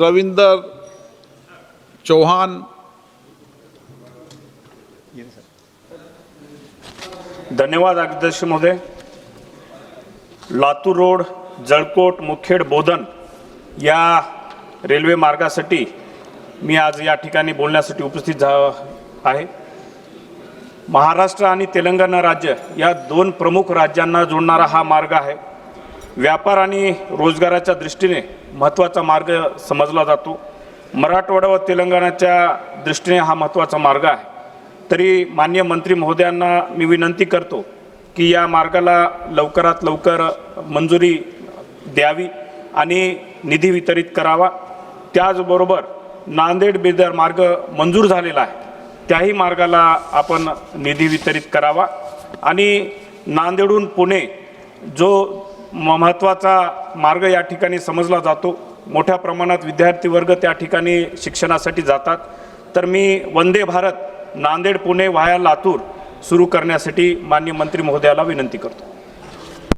रविंदर चौहान। धन्यवाद अध्यक्ष महोदय। लातूर रोड जळकोट मुखेड बोधन या रेल्वे मार्गासाठी मी आज या ठिकाणी बोलण्यासाठी उपस्थित आहे। महाराष्ट्र आणि तेलंगणा राज्य या दोन प्रमुख राज्यांना जोडणारा हा मार्ग आहे। व्यापार आणि रोजगाराच्या दृष्टीने महत्त्वाचा मार्ग समजला जातो। मराठवाडा व तेलंगणाच्या दृष्टीने हा महत्त्वाचा मार्ग आहे। तरी माननीय मंत्री महोदयांना मी विनंती करतो की या मार्गाला लवकरात लवकर मंजुरी द्यावी आणि निधी वितरित करावा। त्याचबरोबर नांदेड बिदर मार्ग मंजूर झालेला आहे, त्याही मार्गाला आपण निधी वितरित करावा आणि नांदेडहून पुणे जो महत्त्वाचा मार्ग या ठिकाणी समजला जातो, मोठ्या प्रमाणात विद्यार्थी वर्ग त्या ठिकाणी शिक्षणासाठी जातात। तर मी वंदे भारत नांदेड पुणे व्हाया लातूर सुरू करण्यासाठी माननीय मंत्री महोदयाला विनंती करतो।